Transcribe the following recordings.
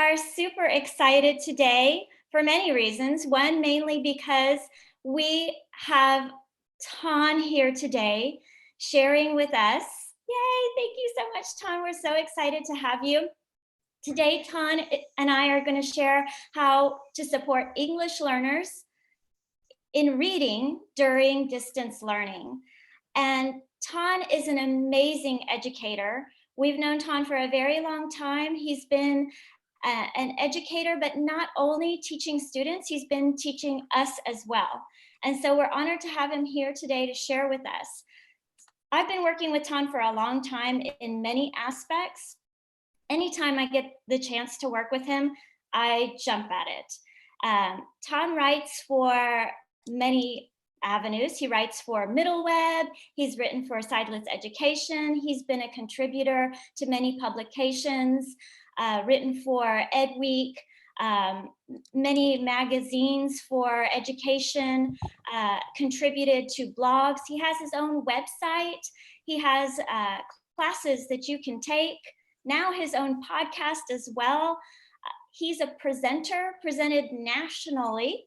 are super excited today for many reasons. One, mainly because we have Ton here today sharing with us. Yay, thank you so much, Ton. We're so excited to have you. Today, Ton and I are going to share how to support English learners in reading during distance learning. And Ton is an amazing educator. We've known Ton for a very long time. He's been an educator, but not only teaching students, he's been teaching us as well. And so we're honored to have him here today to share with us. I've been working with Ton for a long time in many aspects. Anytime I get the chance to work with him, I jump at it. Ton writes for many avenues. He writes for Middle Web, he's written for Sideless Education, he's been a contributor to many publications, written for Ed Week, many magazines for education, contributed to blogs. He has his own website. He has classes that you can take, now his own podcast as well. He's a presenter, presented nationally,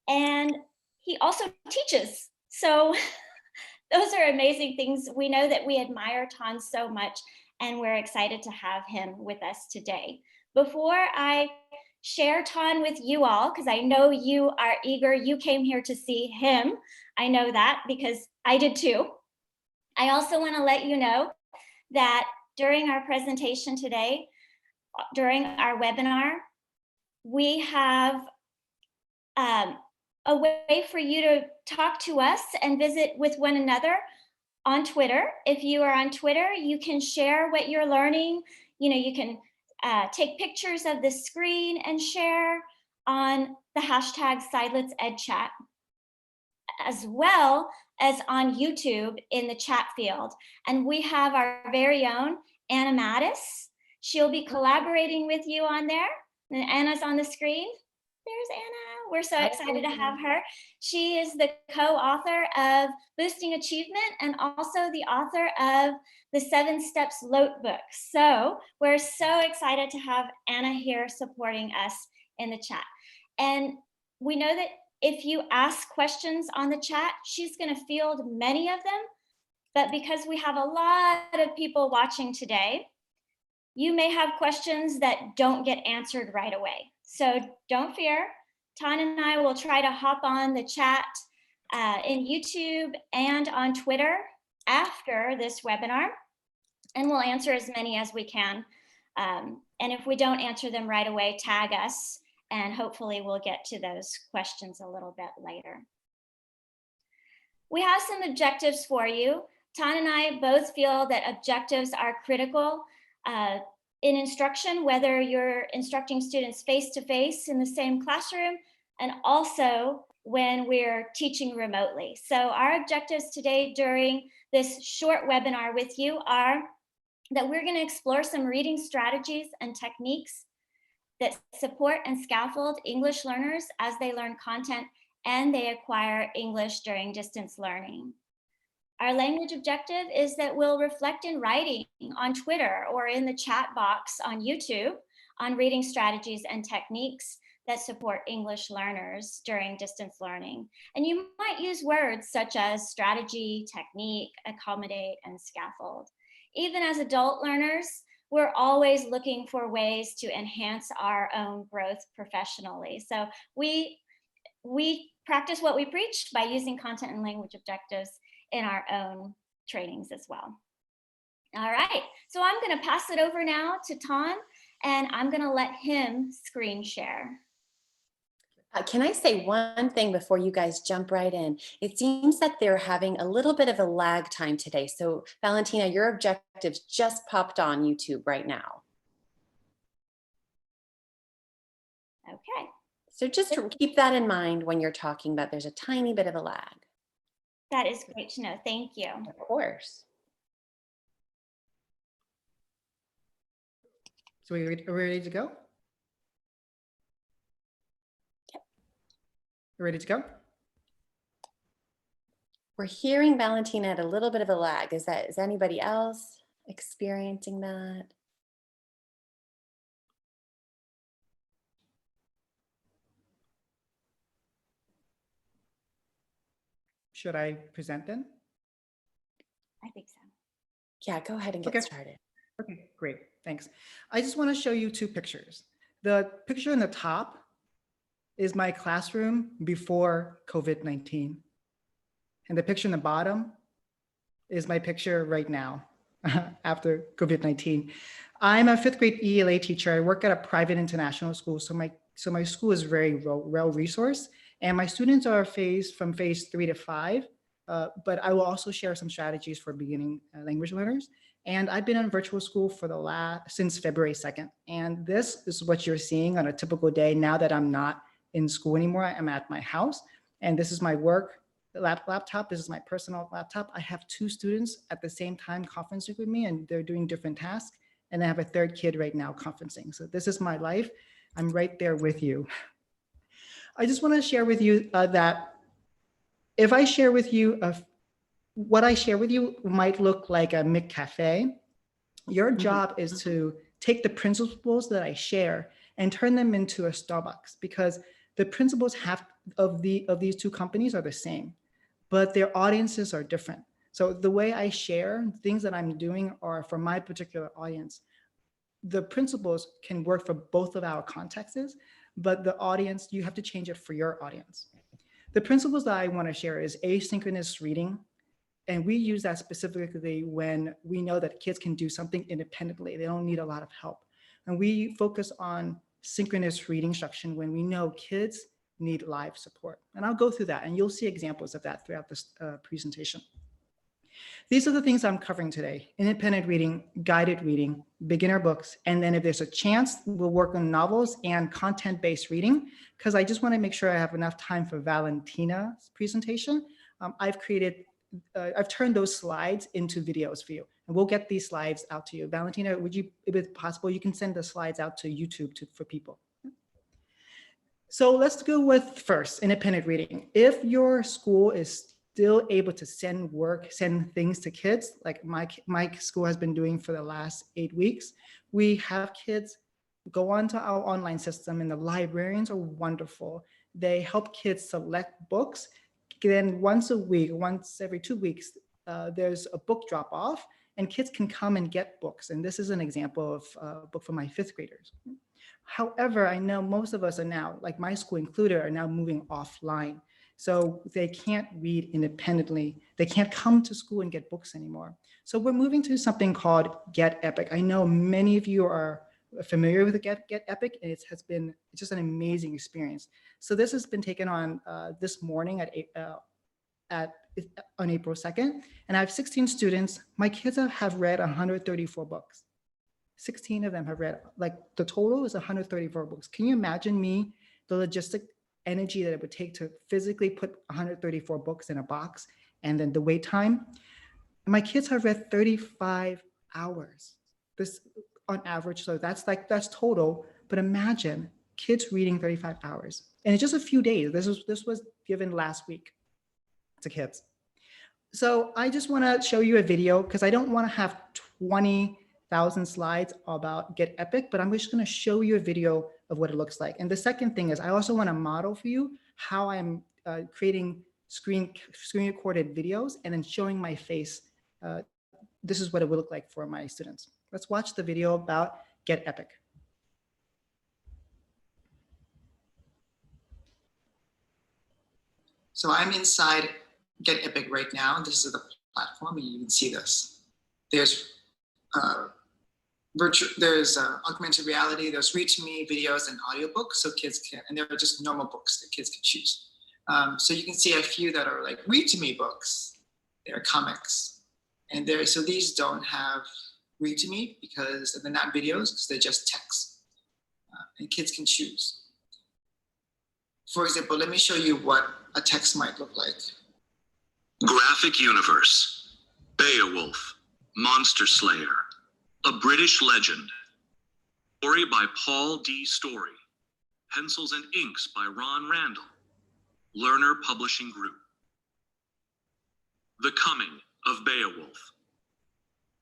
and he also teaches. So those are amazing things. We know that we admire Ton so much, and we're excited to have him with us today. Before I share Ton with you all, because I know you are eager, you came here to see him. I know that because I did too. I also want to let you know that during our presentation today, during our webinar, we have a way for you to talk to us and visit with one another on Twitter. If you are on Twitter, you can share what you're learning. You can take pictures of the screen and share on the hashtag SilencedEdChat, as well as on YouTube in the chat field. And we have our very own Anna Mattis. She'll be collaborating with you on there. And Anna's on the screen. There's Anna. We're so excited to have her. She is the co-author of Boosting Achievement and also the author of the 7 Steps Lote book. So we're so excited to have Anna here supporting us in the chat. And we know that if you ask questions on the chat, she's going to field many of them. But because we have a lot of people watching today, you may have questions that don't get answered right away. So don't fear. Ton and I will try to hop on the chat in YouTube and on Twitter after this webinar, and we'll answer as many as we can. And if we don't answer them right away, tag us, and hopefully we'll get to those questions a little bit later. We have some objectives for you. Ton and I both feel that objectives are critical in instruction, whether you're instructing students face-to-face in the same classroom, and also when we're teaching remotely. So our objectives today during this short webinar with you are that we're going to explore some reading strategies and techniques that support and scaffold English learners as they learn content and they acquire English during distance learning. Our language objective is that we'll reflect in writing on Twitter or in the chat box on YouTube on reading strategies and techniques that support English learners during distance learning. And you might use words such as strategy, technique, accommodate, and scaffold. Even as adult learners, we're always looking for ways to enhance our own growth professionally. So we practice what we preach by using content and language objectives in our own trainings as well. All right, so I'm going to pass it over now to Ton, and I'm going to let him screen share. Can I say one thing before you guys jump right in? It seems that they're having a little bit of a lag time today. So Valentina, your objectives just popped on YouTube right now. Okay. So just keep that in mind when you're talking about there's a tiny bit of a lag. That is great to know. Thank you. Of course. So are we ready to go? Yep. You ready to go? We're hearing Valentina at a little bit of a lag. Is anybody else experiencing that? Should I present then? I think so. Yeah, go ahead and get Okay. started. Okay, great, thanks. I just want to show you two pictures. The picture in the top is my classroom before COVID-19. And the picture in the bottom is my picture right now after COVID-19. I'm a fifth grade ELA teacher. I work at a private international school. So my school is very well resourced, and my students are from phase 3 to 5. But I will also share some strategies for beginning language learners. And I've been in virtual school since February 2nd. And this is what you're seeing on a typical day now that I'm not in school anymore. I'm at my house, and this is my work laptop. This is my personal laptop. I have 2 students at the same time conferencing with me, and they're doing different tasks. And I have a 3rd kid right now conferencing. So this is my life. I'm right there with you. I just want to share with you that if I share with you what I share with you might look like a McCafe. Your job is to take the principles that I share and turn them into a Starbucks, because the principles of these 2 companies are the same, but their audiences are different. So the way I share things that I'm doing are for my particular audience. The principles can work for both of our contexts, but the audience, you have to change it for your audience. The principles that I want to share is asynchronous reading. And we use that specifically when we know that kids can do something independently. They don't need a lot of help. And we focus on synchronous reading instruction when we know kids need live support. And I'll go through that, and you'll see examples of that throughout this presentation. These are the things I'm covering today: independent reading, guided reading, beginner books, and then if there's a chance, we'll work on novels and content-based reading, because I just want to make sure I have enough time for Valentina's presentation. I've turned those slides into videos for you, and we'll get these slides out to you. Valentina, if it's possible, you can send the slides out to YouTube for people. So let's go with first, independent reading. If your school is still able to send things to kids, like my school has been doing for the last 8 weeks, we have kids go onto our online system, and the librarians are wonderful. They help kids select books. Then once every 2 weeks, there's a book drop off, and kids can come and get books. And this is an example of a book for my 5th graders. However, I know most of us are now, like my school included, are now moving offline. So they can't read independently. They can't come to school and get books anymore. So we're moving to something called Get Epic. I know many of you are familiar with the Get Epic, and it's just an amazing experience. So this has been taken on this morning on April 2nd, and I have 16 students. My kids have read 134 books. 16 of them have read, like the total is 134 books. Can you imagine the logistic energy that it would take to physically put 134 books in a box, and then the wait time? My kids have read 35 hours. This on average, so that's total. But imagine kids reading 35 hours, and in just a few days. This was given last week to kids. So I just want to show you a video, because I don't want to have 20,000 slides about Get Epic, but I'm just going to show you a video of what it looks like. And the second thing is, I also want to model for you how I'm creating screen recorded videos and then showing my face. This is what it would look like for my students. Let's watch the video about Get Epic. So I'm inside Get Epic right now. This is the platform, and you can see this. There's augmented reality, there's read to me videos and audiobooks, so kids can, and they're just normal books that kids can choose. So you can see a few that are like read to me books. They're comics, and so these don't have read to me because they're not videos, because they're just text, and kids can choose. For example, let me show you what a text might look like. Graphic universe, Beowulf, Monster Slayer, a British legend. Story by Paul D. Story. Pencils and inks by Ron Randall. Learner Publishing Group. The Coming of Beowulf.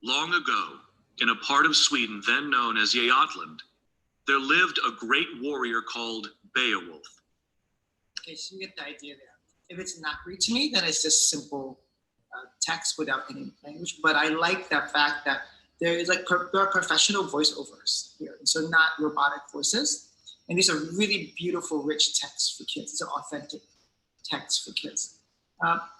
Long ago, in a part of Sweden then known as Götaland, there lived a great warrior called Beowulf. Okay, so you get the idea there. If it's not read to me, then it's just simple text without any language. But I like that fact that there is like there are professional voiceovers here, so not robotic voices. And these are really beautiful, rich texts for kids. These are authentic texts for kids.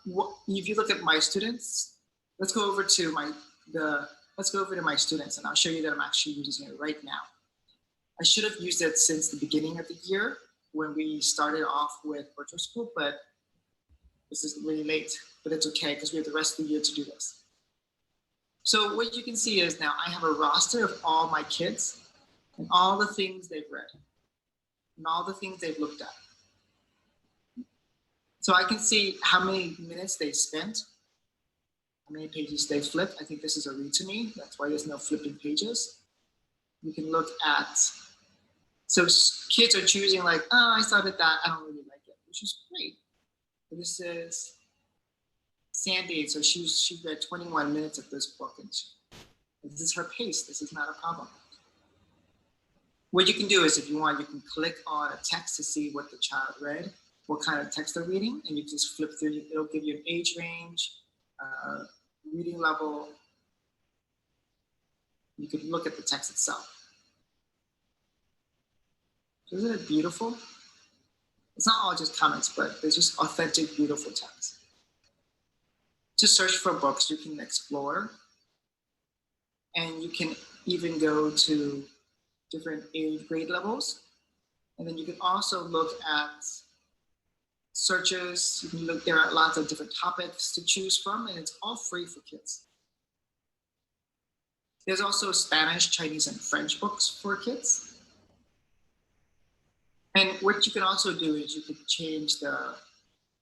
If you look at my students, let's go over to my students, and I'll show you that I'm actually using it right now. I should have used it since the beginning of the year when we started off with virtual school, but this is really late, but it's okay because we have the rest of the year to do this. So what you can see is now I have a roster of all my kids and all the things they've read and all the things they've looked at. So I can see how many minutes they spent, how many pages they flipped. I think this is a read to me. That's why there's no flipping pages. You can look at, so kids are choosing like, oh, I started that, I don't really like it, which is great. But this is Sandy, so she read 21 minutes of this book, and this is her pace. This is not a problem. What you can do is, if you want, you can click on a text to see what the child read, what kind of text they're reading, and you just flip through. It'll give you an age range, reading level. You could look at the text itself. Isn't it beautiful? It's not all just comments, but there's just authentic, beautiful text. To search for books, you can explore, and you can even go to different age grade levels. And then you can also look at searches. You can look, there are lots of different topics to choose from, and it's all free for kids. There's also Spanish, Chinese, and French books for kids. And what you can also do is you can change the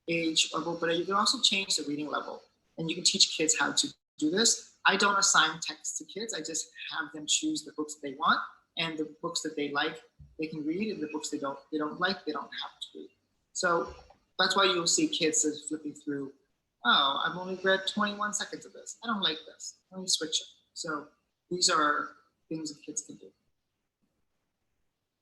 age level, but you can also change the reading level. And you can teach kids how to do this. I don't assign text to kids. I just have them choose the books that they want, and the books that they like, they can read, and the books they don't like, they don't have to read. So that's why you'll see kids flipping through, oh, I've only read 21 seconds of this. I don't like this. Let me switch it. So these are things that kids can do.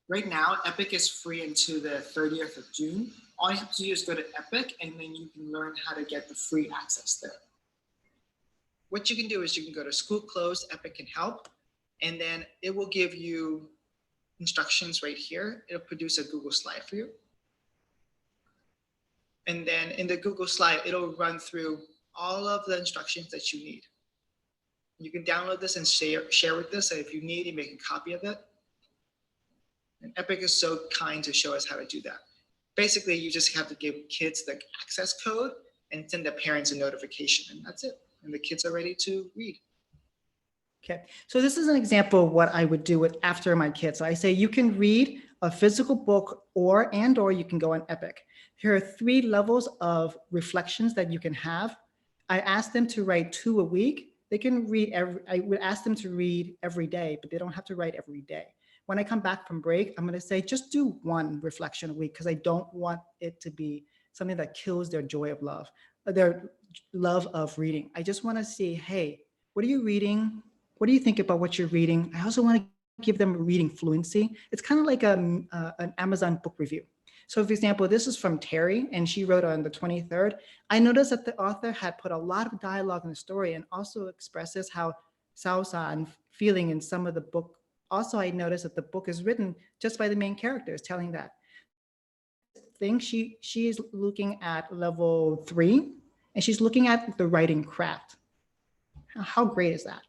Right now, Epic is free until the 30th of June. All you have to do is go to Epic, and then you can learn how to get the free access there. What you can do is you can go to School Closed, Epic Can Help, and then it will give you instructions right here. It'll produce a Google slide for you. And then in the Google slide, it'll run through all of the instructions that you need. You can download this and share with this. So if you need, you make a copy of it. And Epic is so kind to show us how to do that. Basically, you just have to give kids the access code and send the parents a notification, and that's it. And the kids are ready to read. Okay, so this is an example of what I would do with after my kids. So I say you can read a physical book or you can go on Epic. Here are 3 levels of reflections that you can have. I asked them to write 2 a week. They can read I would ask them to read every day, but they don't have to write every day. When I come back from break, I'm going to say, just do 1 reflection a week, because I don't want it to be something that kills their joy of love, their love of reading. I just want to see, hey, what are you reading? What do you think about what you're reading? I also want to give them reading fluency. It's kind of like an Amazon book review. So for example, this is from Terry, and she wrote on the 23rd. I noticed that the author had put a lot of dialogue in the story and also expresses how Sao-san feeling in some of the book. Also, I noticed that the book is written just by the main characters telling that. I think she is looking at level 3, and she's looking at the writing craft. How great is that?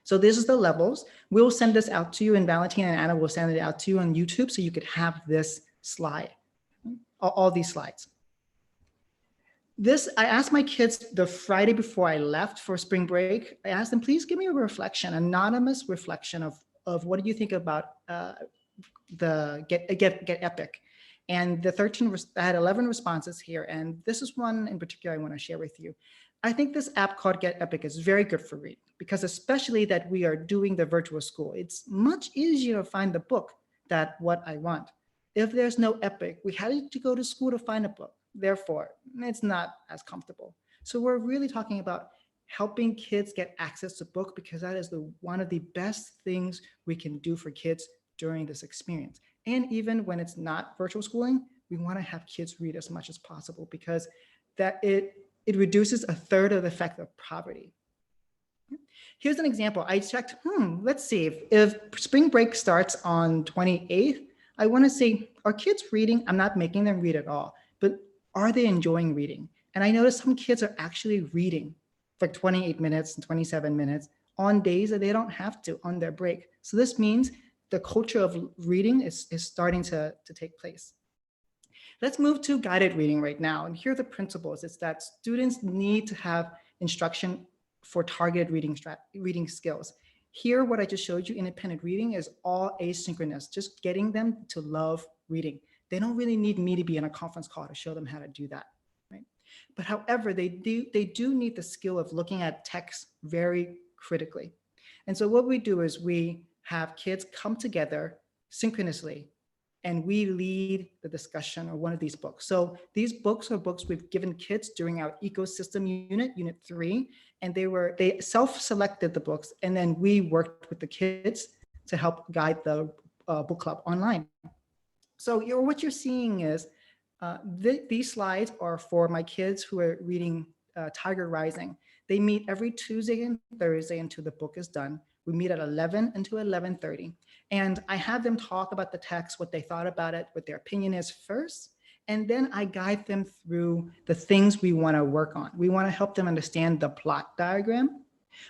So this is the levels. We'll send this out to you, and Valentina and Anna will send it out to you on YouTube so you could have this slide, all these slides. This, I asked my kids the Friday before I left for spring break. I asked them, please give me a reflection, anonymous reflection of what do you think about the Get Epic. And the 13, I had 11 responses here. And this is one in particular I want to share with you. I think this app called Get Epic is very good for reading, because especially that we are doing the virtual school, it's much easier to find the book that what I want. If there's no Epic, we had to go to school to find a book. Therefore, it's not as comfortable. So we're really talking about helping kids get access to book, because that is one of the best things we can do for kids during this experience. And even when it's not virtual schooling, We want to have kids read as much as possible because that it reduces a third of the effect of poverty. Here's an example. I checked, let's see, if spring break starts on 28th, I want to see, are kids reading? I'm not making them read at all, but are they enjoying reading? And I noticed some kids are actually reading for 28 minutes and 27 minutes on days that they don't have to on their break. So this means the culture of reading is starting to take place. Let's move to guided reading right now. And here are the principles. It's that students need to have instruction for targeted reading skills. Here, what I just showed you, independent reading, is all asynchronous, just getting them to love reading. They don't really need me to be in a conference call to show them how to do that, right? But however, they do need the skill of looking at text very critically. And so what we do is we have kids come together synchronously and we lead the discussion of one of these books. So these books are books we've given kids during our ecosystem unit, unit 3, and they self-selected the books, and then we worked with the kids to help guide the book club online. So what you're seeing is these slides are for my kids who are reading Tiger Rising. They meet every Tuesday and Thursday until the book is done. We meet at 11 until 11:30. And I have them talk about the text, what they thought about it, what their opinion is first. And then I guide them through the things we want to work on. We want to help them understand the plot diagram.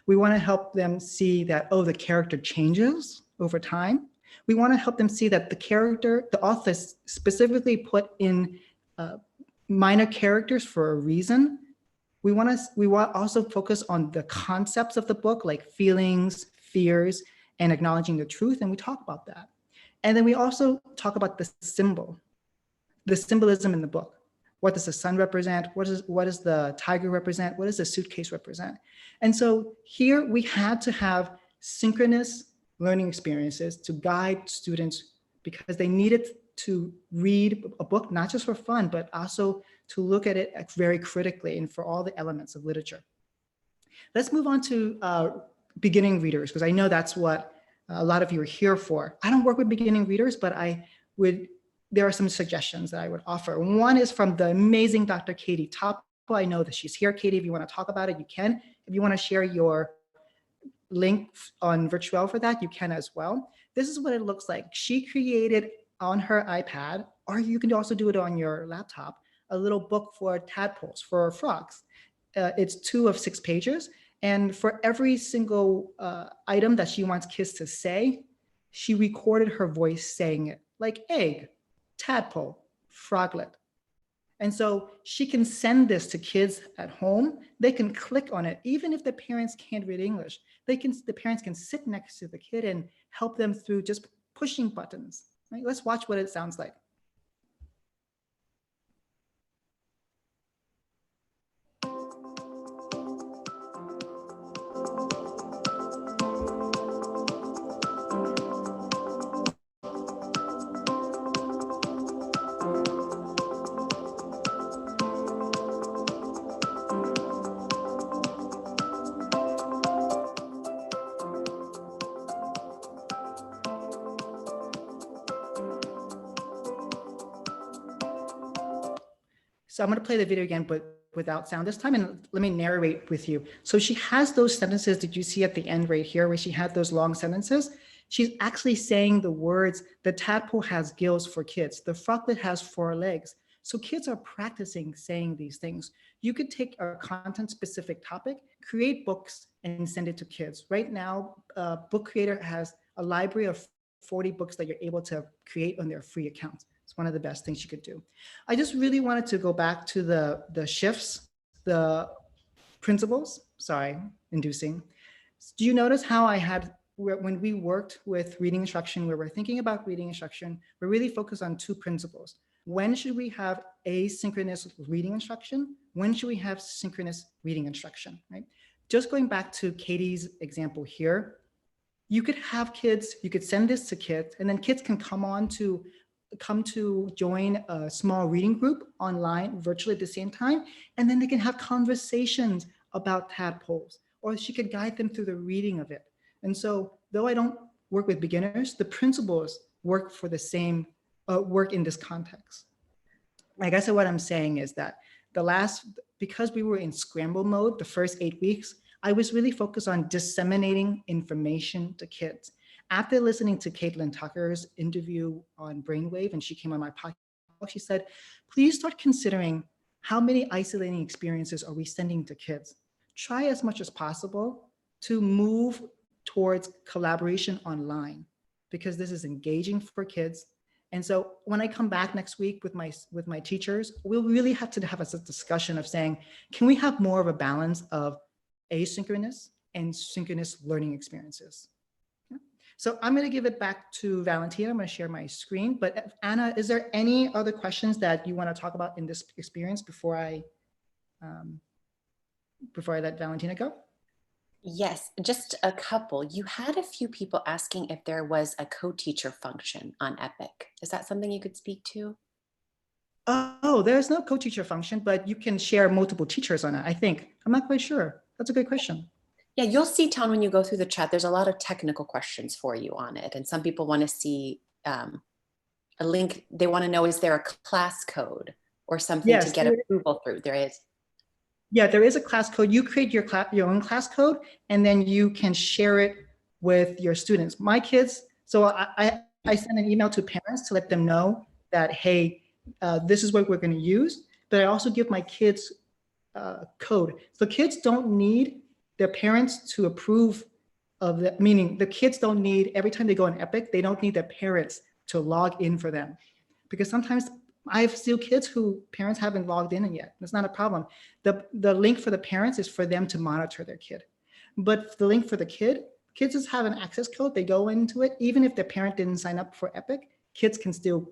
We want to help them see that, oh, the character changes over time. We want to help them see that the author specifically put in minor characters for a reason. We want also focus on the concepts of the book, like feelings, fears, and acknowledging the truth, and we talk about that. And then we also talk about the symbolism in the book. What does the sun represent? What does the tiger represent? What does the suitcase represent? And so here we had to have synchronous learning experiences to guide students because they needed to read a book, not just for fun, but also to look at it very critically and for all the elements of literature. Let's move on to beginning readers, because I know that's what a lot of you are here for. I don't work with beginning readers, but there are some suggestions that I would offer. One is from the amazing Dr. Katie Topp. I know that she's here. Katie, if you want to talk about it, you can. If you want to share your link on Virtual for that, you can as well. This is what it looks like. She created on her iPad, or you can also do it on your laptop, a little book for tadpoles, for frogs. It's 2 of 6 pages. And for every single item that she wants kids to say, she recorded her voice saying it, like egg, tadpole, froglet. And so she can send this to kids at home. They can click on it. Even if the parents can't read English, the parents can sit next to the kid and help them through just pushing buttons. Right? Let's watch what it sounds like. So I'm going to play the video again, but without sound this time, and let me narrate with you. So she has those sentences that you see at the end right here, where she had those long sentences. She's actually saying the words, the tadpole has gills for kids. The froglet has 4 legs. So kids are practicing saying these things. You could take a content specific topic, create books and send it to kids. Right now, Book Creator has a library of 40 books that you're able to create on their free account. It's one of the best things you could do. I just really wanted to go back to the shifts, the principles, sorry, inducing. Do you notice how I had, when we worked with reading instruction, where we're thinking about reading instruction, we're really focused on 2 principles. When should we have asynchronous reading instruction? When should we have synchronous reading instruction, right? Just going back to Katie's example here, you could have kids, you could send this to kids, and then kids can come to join a small reading group online virtually at the same time, and then they can have conversations about tadpoles, or she could guide them through the reading of it. And so though I don't work with beginners, the principles work for the same, work in this context. I guess what I'm saying is that because we were in scramble mode the first 8 weeks, I was really focused on disseminating information to kids. After listening to Caitlin Tucker's interview on Brainwave, and she came on my podcast, she said, please start considering how many isolating experiences are we sending to kids. Try as much as possible to move towards collaboration online, because this is engaging for kids. And so when I come back next week with my teachers, we'll really have to have a discussion of saying, can we have more of a balance of asynchronous and synchronous learning experiences? Yeah. So I'm going to give it back to Valentina. I'm going to share my screen. But Anna, is there any other questions that you want to talk about in this experience before I let Valentina go? Yes, just a couple. You had a few people asking if there was a co-teacher function on Epic. Is that something you could speak to? Oh, there's no co-teacher function, but you can share multiple teachers on it, I think. I'm not quite sure. That's a good question. Yeah, you'll see, Tom, when you go through the chat, there's a lot of technical questions for you on it. And some people want to see a link. They want to know, is there a class code or something to get approval through? There is. Yeah, there is a class code. You create your own class code, and then you can share it with your students. My kids, so I send an email to parents to let them know that, hey, this is what we're going to use. But I also give my kids code. So kids don't need their parents to approve of the, meaning the kids don't need, every time they go on Epic, they don't need their parents to log in for them. Because sometimes I've still kids who parents haven't logged in yet. That's not a problem. The link for the parents is for them to monitor their kid. But the link for the kids just have an access code. They go into it. Even if their parent didn't sign up for Epic, kids can still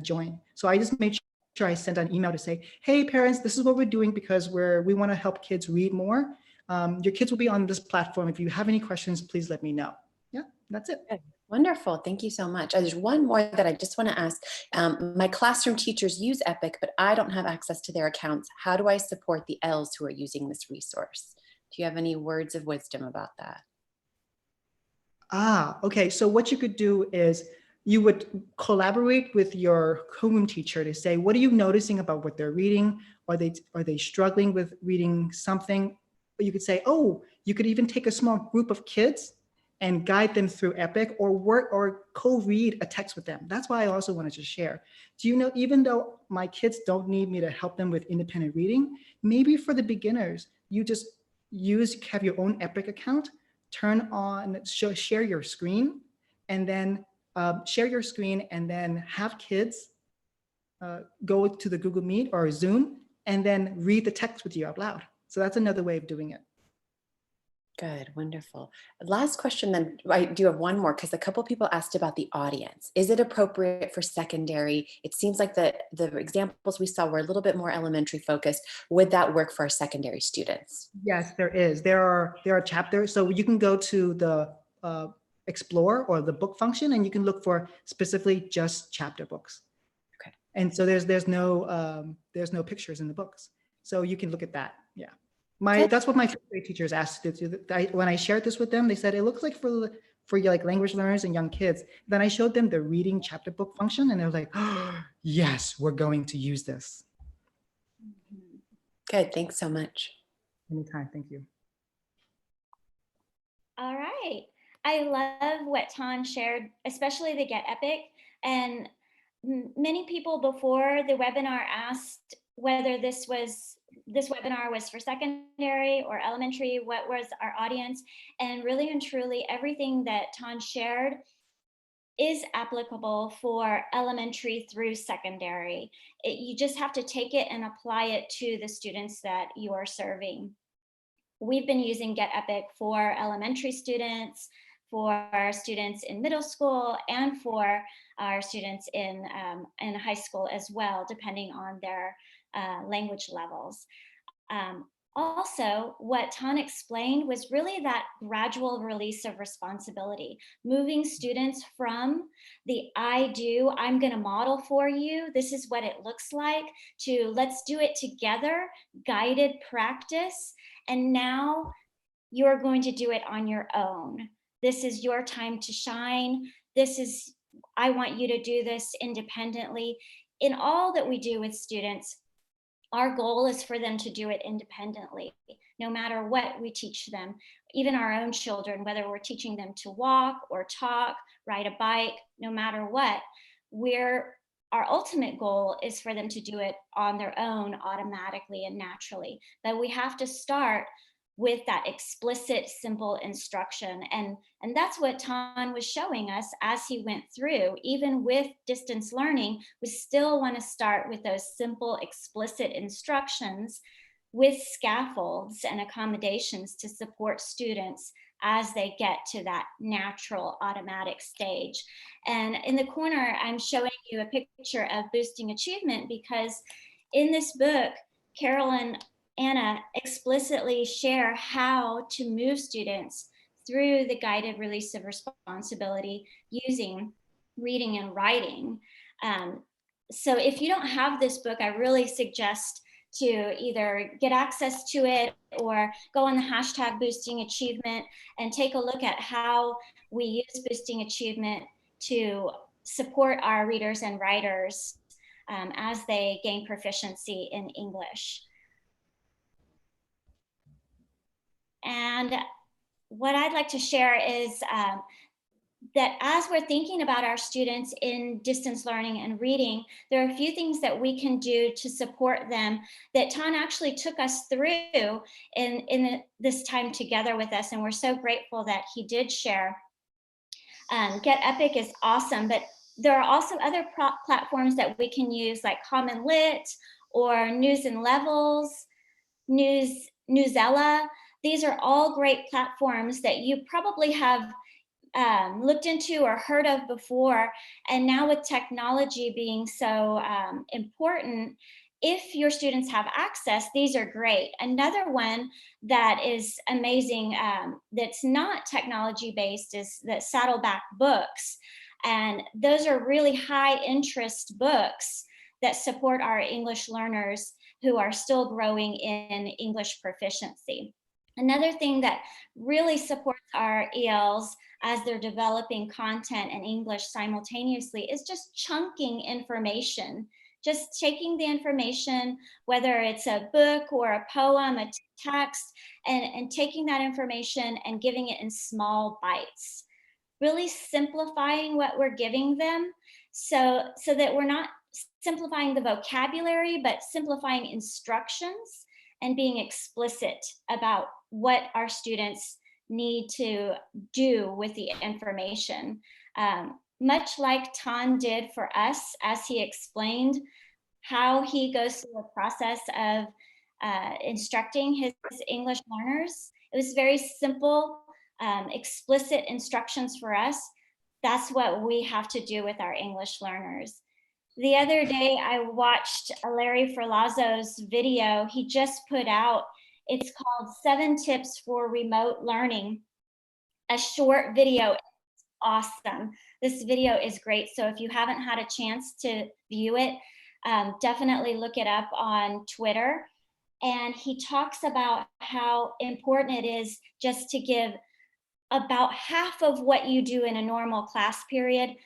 join. So I just made sure I sent an email to say, hey, parents, this is what we're doing because we want to help kids read more. Your kids will be on this platform. If you have any questions, please let me know. Yeah, that's it. Good. Wonderful. Thank you so much. There's one more that I just want to ask. My classroom teachers use Epic, but I don't have access to their accounts. How do I support the Ls who are using this resource? Do you have any words of wisdom about that? Okay. So what you could do is you would collaborate with your homeroom teacher to say, what are you noticing about what they're reading? Are they struggling with reading something? But you could say, oh, you could even take a small group of kids and guide them through Epic or work or co-read a text with them. That's why I also wanted to share. Do you know, even though my kids don't need me to help them with independent reading, maybe for the beginners, you just have your own Epic account, turn on, share your screen, and then share your screen and then have kids go to the Google Meet or Zoom and then read the text with you out loud. So that's another way of doing it. Good, wonderful. Last question then, I do have one more because a couple people asked about the audience. Is it appropriate for secondary? It seems like the examples we saw were a little bit more elementary focused. Would that work for our secondary students? Yes, there is. There are chapters. So you can go to the explore or the book function and you can look for specifically just chapter books. Okay. And so there's no pictures in the books. So you can look at that. Yeah. That's what my fifth grade teachers asked to do. When I shared this with them, they said it looks like for like language learners and young kids. Then I showed them the reading chapter book function, and they were like, oh, "Yes, we're going to use this." Good. Thanks so much. Anytime. Thank you. All right. I love what Tan shared, especially the Get Epic. And many people before the webinar asked whether this webinar was for secondary or elementary, what was our audience, and really and truly everything that Tan shared is applicable for elementary through secondary. You just have to take it and apply it to the students that you are serving. We've been using Get Epic for elementary students, for our students in middle school, and for our students in high school as well, depending on their language levels. Also, what Tan explained was really that gradual release of responsibility, moving students from the I'm going to model for you, this is what it looks like, to let's do it together, guided practice, and now you're going to do it on your own. This is your time to shine. I want you to do this independently. in all that we do with students, our goal is for them to do it independently, no matter what we teach them, even our own children, whether we're teaching them to walk or talk, ride a bike, no matter what, our ultimate goal is for them to do it on their own automatically and naturally. But we have to start with that explicit, simple instruction. And that's what Tan was showing us as he went through. Even with distance learning, we still want to start with those simple, explicit instructions with scaffolds and accommodations to support students as they get to that natural automatic stage. And in the corner, I'm showing you a picture of boosting achievement because in this book, Carol and Anna explicitly share how to move students through the guided release of responsibility using reading and writing. So if you don't have this book, I really suggest to either get access to it or go on the hashtag boosting achievement and take a look at how we use boosting achievement to support our readers and writers as they gain proficiency in English. And what I'd like to share is that as we're thinking about our students in distance learning and reading, there are a few things that we can do to support them that Tan actually took us through in this time together with us. And we're so grateful that he did share. Get Epic is awesome, but there are also other platforms that we can use like Common Lit or News and Levels, Newsella. These are all great platforms that you probably have looked into or heard of before. And now with technology being so important, if your students have access, these are great. Another one that is amazing that's not technology based is the Saddleback books. And those are really high interest books that support our English learners who are still growing in English proficiency. Another thing that really supports our ELs as they're developing content and English simultaneously is just chunking information. Just taking the information, whether it's a book or a poem, a text, and taking that information and giving it in small bites. Really simplifying what we're giving them so that we're not simplifying the vocabulary, but simplifying instructions and being explicit about what our students need to do with the information. Much like Tan did for us, as he explained how he goes through the process of instructing his English learners. It was very simple, explicit instructions for us. That's what we have to do with our English learners. The other day, I watched Larry Ferlazzo's video he just put out. It's called 7 Tips for Remote Learning, a short video. It's awesome. This video is great. So if you haven't had a chance to view it, definitely look it up on Twitter. And he talks about how important it is just to give about half of what you do in a normal class period.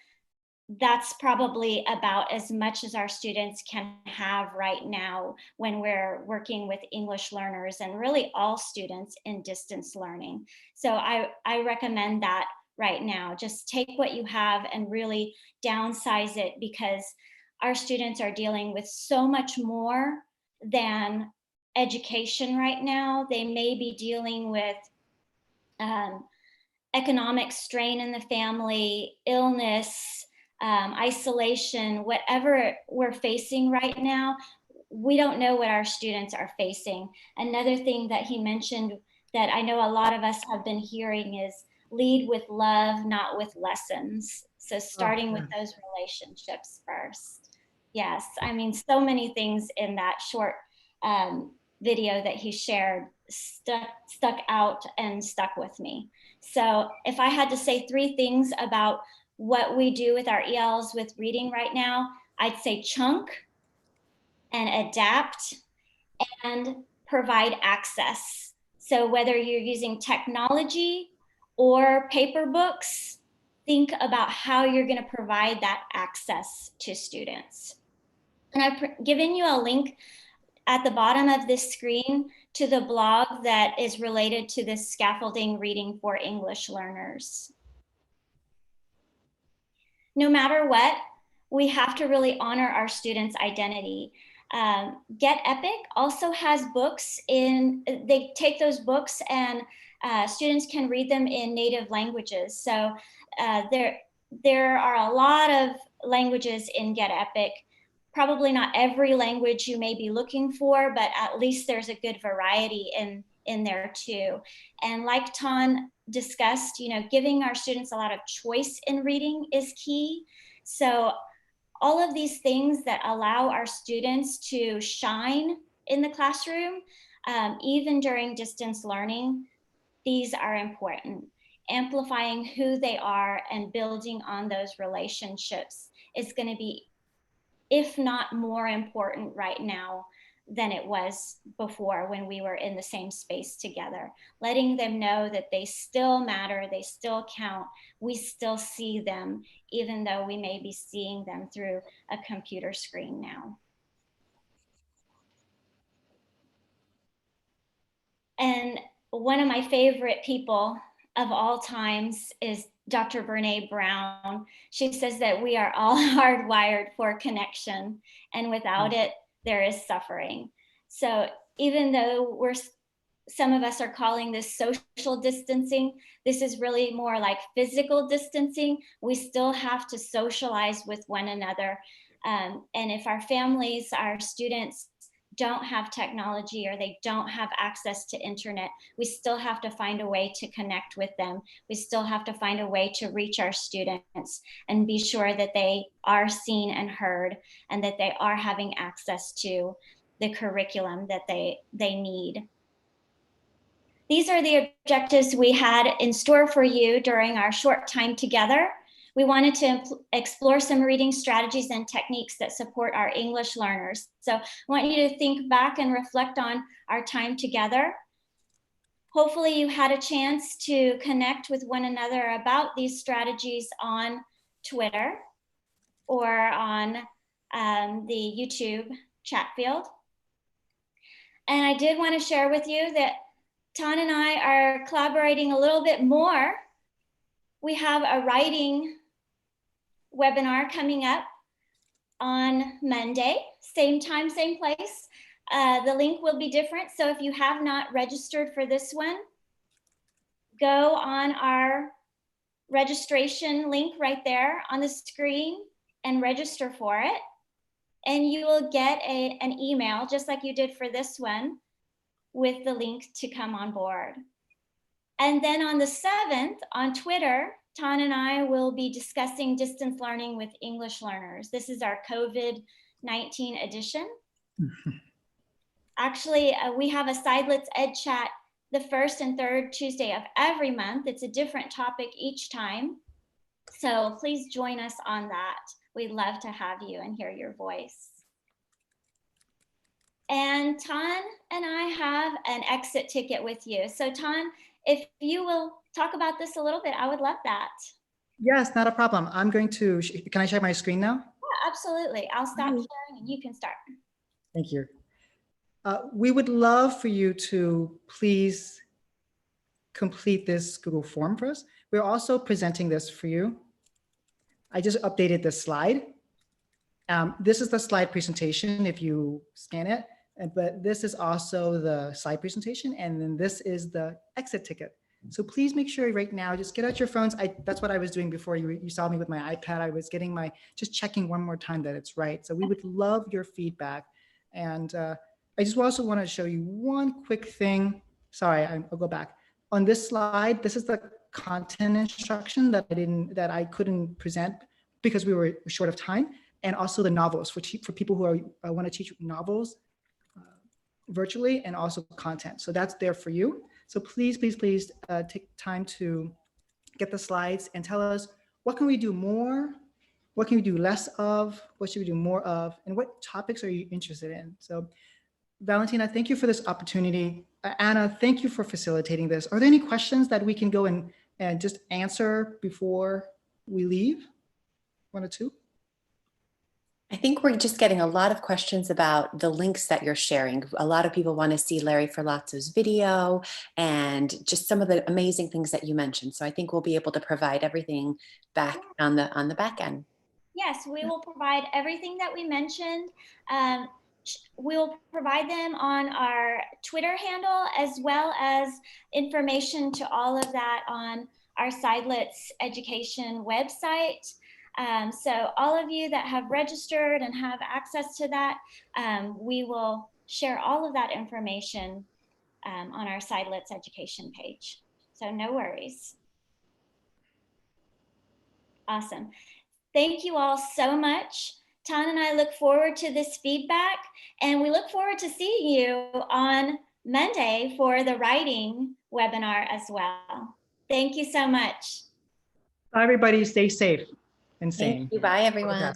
That's probably about as much as our students can have right now when we're working with English learners and really all students in distance learning. So I recommend that right now. Just take what you have and really downsize it because our students are dealing with so much more than education right now. They may be dealing with economic strain in the family, illness, isolation, whatever we're facing right now, we don't know what our students are facing. Another thing that he mentioned that I know a lot of us have been hearing is lead with love, not with lessons. So starting with those relationships first. Yes, I mean, so many things in that short video that he shared stuck out and stuck with me. So if I had to say 3 things about what we do with our ELs with reading right now, I'd say chunk and adapt and provide access. So whether you're using technology or paper books, think about how you're going to provide that access to students. And I've given you a link at the bottom of this screen to the blog that is related to this scaffolding reading for English learners. No matter what, we have to really honor our students' identity. Get Epic also has books they take those books and students can read them in native languages. So there are a lot of languages in Get Epic. Probably not every language you may be looking for, but at least there's a good variety in there too. And like Ton discussed, giving our students a lot of choice in reading is key. So all of these things that allow our students to shine in the classroom, even during distance learning, these are important. Amplifying who they are and building on those relationships is going to be, if not more important right now than it was before when we were in the same space together. Letting them know that they still matter, they still count, we still see them, even though we may be seeing them through a computer screen now. And one of my favorite people of all times is Dr. Brene Brown. She says that we are all hardwired for connection, and without it, there is suffering. So even though some of us are calling this social distancing, this is really more like physical distancing. We still have to socialize with one another. And if our families, our students don't have technology or they don't have access to internet, we still have to find a way to connect with them. We still have to find a way to reach our students and be sure that they are seen and heard and that they are having access to the curriculum that they need. These are the objectives we had in store for you during our short time together. We wanted to explore some reading strategies and techniques that support our English learners. So I want you to think back and reflect on our time together. Hopefully you had a chance to connect with one another about these strategies on Twitter or on the YouTube chat field. And I did want to share with you that Ton and I are collaborating a little bit more. We have a writing webinar coming up on Monday, same time, same place. The link will be different. So if you have not registered for this one, go on our registration link right there on the screen and register for it. And you will get an email, just like you did for this one, with the link to come on board. And then on the 7th, on Twitter, Ton and I will be discussing distance learning with English learners. This is our COVID-19 edition. Actually, we have a Sidelets Ed Chat the first and third Tuesday of every month. It's a different topic each time. So please join us on that. We'd love to have you and hear your voice. And Ton and I have an exit ticket with you. So Ton, if you will talk about this a little bit, I would love that. Yes, not a problem. I'm going to, can I share my screen now? Yeah, absolutely. I'll stop sharing and you can start. Thank you. We would love for you to please complete this Google form for us. We're also presenting this for you. I just updated this slide. This is the slide presentation if you scan it, but this is also the slide presentation, and then this is the exit ticket. So please make sure right now, just get out your phones. That's what I was doing before you saw me with my iPad. I was getting just checking one more time that it's right. So we would love your feedback. And I just also want to show you one quick thing. Sorry, I'll go back. On this slide, this is the content instruction that I couldn't present because we were short of time, and also the novels for people who want to teach novels virtually, and also content. So that's there for you. So please, please, please take time to get the slides and tell us, what can we do more? What can we do less of? What should we do more of? And what topics are you interested in? So Valentina, thank you for this opportunity. Anna, thank you for facilitating this. Are there any questions that we can go and just answer before we leave? One or two? I think we're just getting a lot of questions about the links that you're sharing. A lot of people want to see Larry Ferlazzo's video and just some of the amazing things that you mentioned. So I think we'll be able to provide everything back on the back end. Yes, we will provide everything that we mentioned. Um, we will provide them on our Twitter handle, as well as information to all of that on our Sidelets education website. So all of you that have registered and have access to that, we will share all of that information on our Sidelets education page. So no worries. Awesome. Thank you all so much. Tan and I look forward to this feedback, and we look forward to seeing you on Monday for the writing webinar as well. Thank you so much. Bye, everybody. Stay safe and sane. Thank you. Bye, everyone.